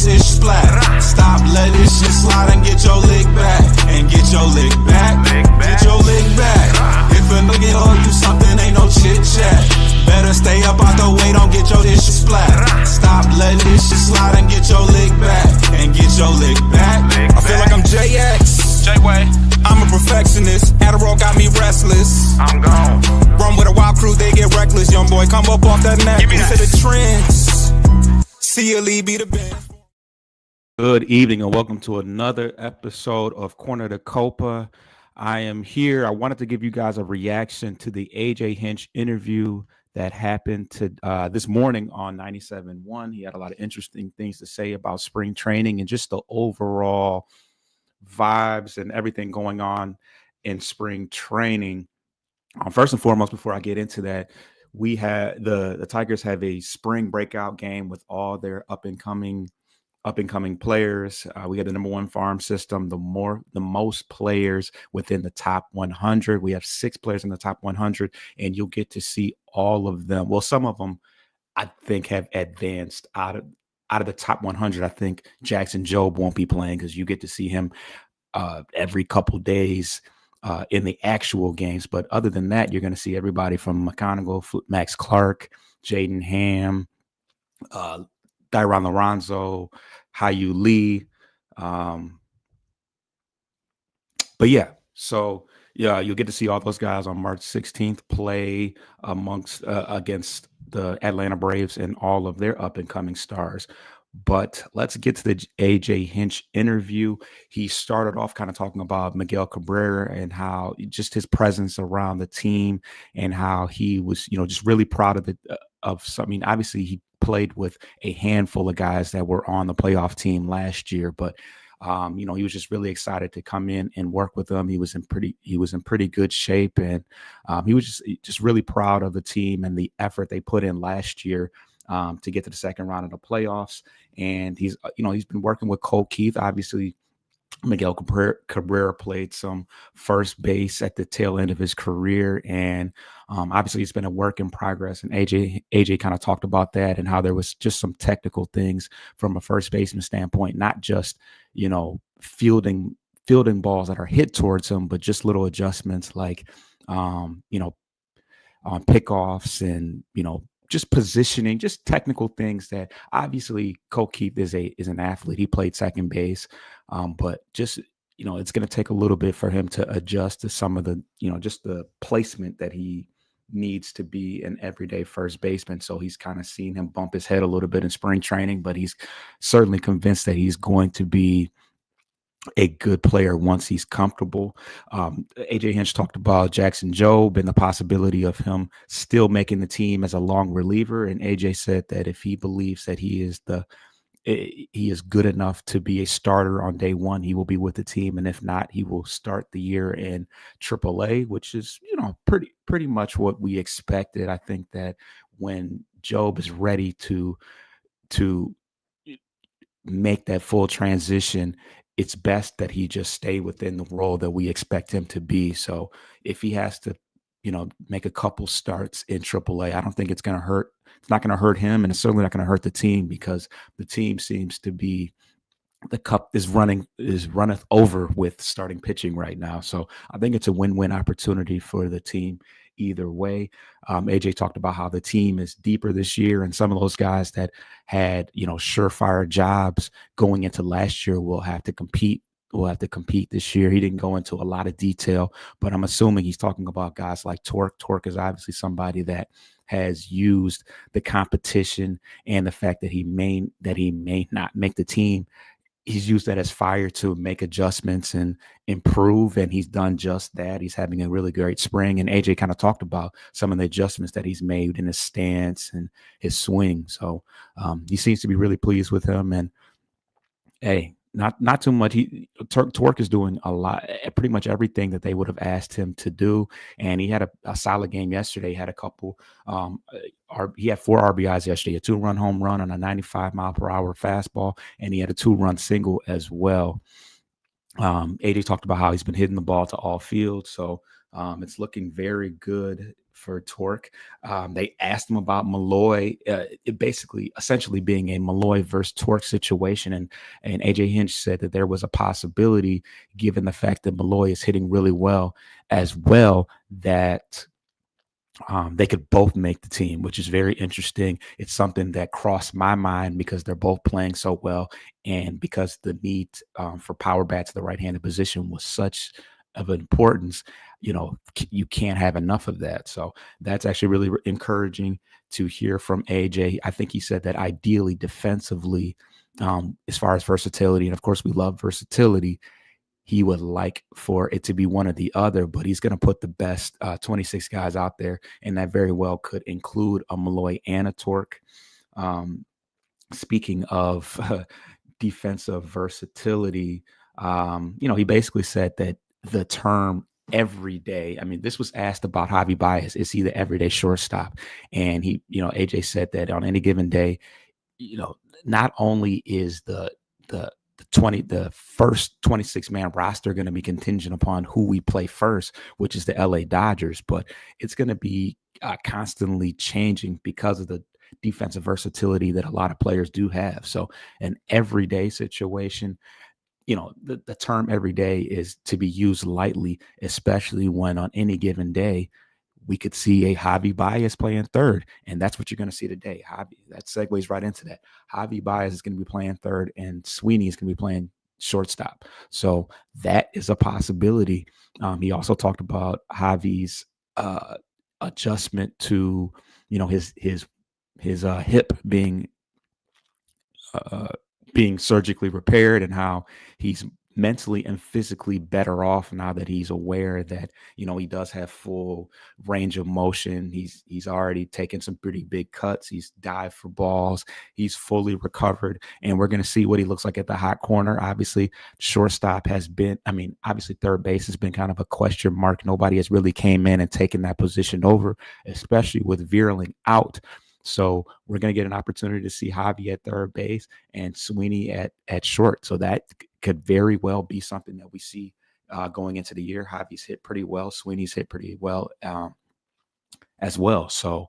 shit splat. Stop letting this shit slide and get your lick back. And get your lick back. Get your lick back. If a nigga owe you something, ain't no chit chat. Better stay up out the way, don't get your shit splat. Stop letting this shit slide and get your lick back. And get your lick back. I feel like I'm JX. J-Way. I'm a perfectionist. Adderall got me restless. I'm gone. Run with a wild crew, they get reckless. Young boy, come up off that neck. Give me Into that. the trends. See you, Lee, be the best. Good evening and welcome to another episode of Corner to Copa. I am here. I wanted to give you guys a reaction to the AJ Hinch interview that happened this morning on 97.1. He had a lot of interesting things to say about spring training and just the overall vibes and everything going on in spring training. First and foremost, before I get into that, we had the Tigers have a spring breakout game with all their up and coming players. We had the number one farm system, the most players within the top 100. We have 6 players in the top 100, and you'll get to see all of them. Well, some of them I think have advanced out of the top 100. I think Jackson Jobe won't be playing because you get to see him every couple days in the actual games. But other than that, you're going to see everybody from McConaughey, Max Clark, Jaden Ham, Dyron Lorenzo, Hayu Lee. But yeah, so yeah, you'll get to see all those guys on March 16th play against the Atlanta Braves and all of their up and coming stars. But let's get to the AJ Hinch interview. He started off kind of talking about Miguel Cabrera and how just his presence around the team and how he was, just really proud of something. Obviously, he played with a handful of guys that were on the playoff team last year, but he was just really excited to come in and work with them. He was in pretty good shape, and he was just really proud of the team and the effort they put in last year to get to the second round of the playoffs. And he's been working with Cole Keith. Obviously, Miguel Cabrera played some first base at the tail end of his career, and obviously it's been a work in progress. And AJ kind of talked about that and how there was just some technical things from a first baseman standpoint, not just fielding balls that are hit towards him, but just little adjustments like on pickoffs and just positioning, just technical things that obviously Cole Keith is an athlete. He played second base, but just, it's going to take a little bit for him to adjust to some of the, just the placement that he needs to be an everyday first baseman. So he's kind of seen him bump his head a little bit in spring training, but he's certainly convinced that he's going to be a good player once he's comfortable. AJ Hinch talked about Jackson Jobe and the possibility of him still making the team as a long reliever. And AJ said that if he believes that he is good enough to be a starter on day one, he will be with the team. And if not, he will start the year in AAA, which is, pretty much what we expected. I think that when Jobe is ready to make that full transition, it's best that he just stay within the role that we expect him to be. So if he has to, make a couple starts in AAA, I don't think it's going to hurt. It's not going to hurt him, and it's certainly not going to hurt the team, because the team seems to be, the cup is runneth over with starting pitching right now. So I think it's a win-win opportunity for the team either way. AJ talked about how the team is deeper this year, and some of those guys that had, surefire jobs going into last year will have to compete this year. He didn't go into a lot of detail, but I'm assuming he's talking about guys like Torque. Torque is obviously somebody that has used the competition and the fact that he may not make the team. He's used that as fire to make adjustments and improve, and he's done just that. He's having a really great spring, and AJ kind of talked about some of the adjustments that he's made in his stance and his swing. So he seems to be really pleased with him, and hey, not too much. Torque is doing a lot, pretty much everything that they would have asked him to do. And he had a solid game yesterday. He had a couple. He had 4 RBIs yesterday, a 2-run home run on a 95-mile-per-hour fastball, and he had a 2-run single as well. AJ talked about how he's been hitting the ball to all fields, so it's looking very good for Torque. They asked him about Malloy, it basically, essentially being a Malloy versus Torque situation, and AJ Hinch said that there was a possibility, given the fact that Malloy is hitting really well as well, that they could both make the team, which is very interesting. It's something that crossed my mind because they're both playing so well, and because the need for power bats, the right-handed position, was such of importance. You can't have enough of that. So that's actually really encouraging to hear from AJ. I think he said that ideally defensively, as far as versatility, and of course we love versatility, he would like for it to be one or the other, but he's going to put the best 26 guys out there, and that very well could include a Malloy and a Torque. Um, Speaking of defensive versatility, he basically said that the term every day, I mean, this was asked about Javi Baez, is he the everyday shortstop? And AJ said that on any given day, you know, not only is the first 26 man roster going to be contingent upon who we play first, which is the LA Dodgers, but it's going to be constantly changing because of the defensive versatility that a lot of players do have. So an everyday situation, the term every day is to be used lightly, especially when on any given day we could see a Javi Baez playing third, and that's what you're going to see today. That segues right into that. Javi Baez is going to be playing third, and Sweeney is going to be playing shortstop. So that is a possibility. He also talked about Javi's adjustment to, his hip uh, being surgically repaired, and how he's mentally and physically better off now that he's aware that he does have full range of motion. He's already taken some pretty big cuts. He's dived for balls. He's fully recovered, and we're going to see what he looks like at the hot corner. Obviously, shortstop has been, obviously third base has been kind of a question mark. Nobody has really came in and taken that position over, especially with Vierling out. So we're going to get an opportunity to see Javi at third base and Sweeney at short. So that could very well be something that we see going into the year. Javi's hit pretty well. Sweeney's hit pretty well as well. So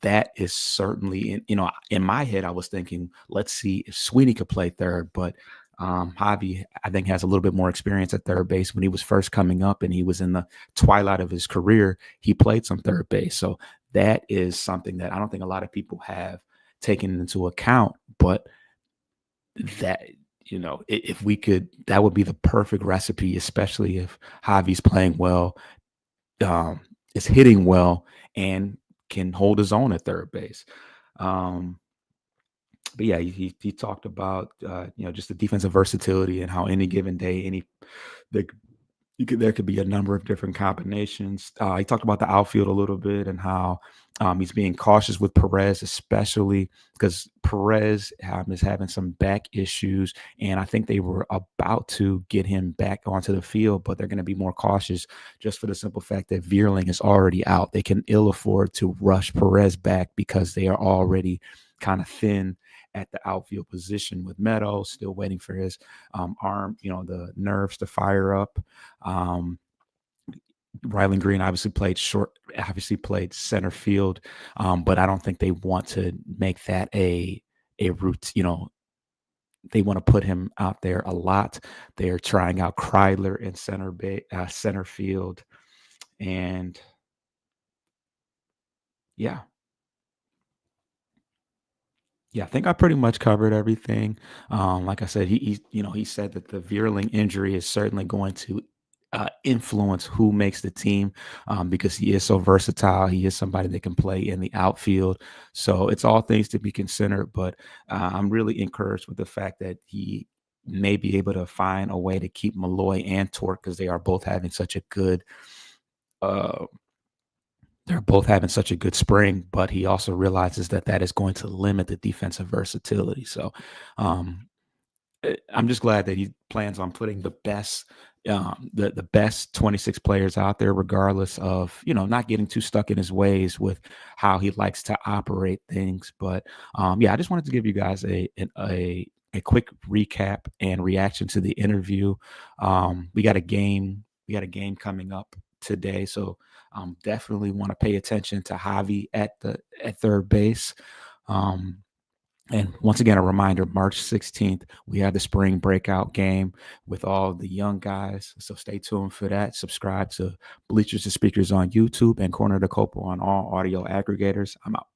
that is certainly, in my head, I was thinking, let's see if Sweeney could play third, but Javi, I think, has a little bit more experience at third base. When he was first coming up and he was in the twilight of his career, he played some third base. So that is something that I don't think a lot of people have taken into account, but that, if we could, that would be the perfect recipe, especially if Javi's playing well, is hitting well, and can hold his own at third base. But yeah, he talked about just the defensive versatility and how any given day, there could be a number of different combinations. He talked about the outfield a little bit, and how he's being cautious with Perez, especially because Perez is having some back issues, and I think they were about to get him back onto the field, but they're going to be more cautious just for the simple fact that Vierling is already out. They can ill afford to rush Perez back because they are already kind of thin at the outfield position, with Meadow still waiting for his arm, the nerves to fire up. Rylan Green obviously played center field, but I don't think they want to make that a route. They want to put him out there a lot. They're trying out Kreidler in center field, and yeah. Yeah, I think I pretty much covered everything. Like I said, he said that the Vierling injury is certainly going to influence who makes the team, because he is so versatile. He is somebody that can play in the outfield. So it's all things to be considered. But I'm really encouraged with the fact that he may be able to find a way to keep Malloy and Torque, because they are both having such a good uh, they're both having such a good spring, but he also realizes that is going to limit the defensive versatility. So um, I'm just glad that he plans on putting the best 26 players out there, regardless of not getting too stuck in his ways with how he likes to operate things. But yeah, I just wanted to give you guys a quick recap and reaction to the interview. We got a game coming up today, so Definitely want to pay attention to Javi at third base. And once again, a reminder, March 16th, we have the spring breakout game with all the young guys. So stay tuned for that. Subscribe to Bleachers to Speakers on YouTube and Corner to Copo on all audio aggregators. I'm out.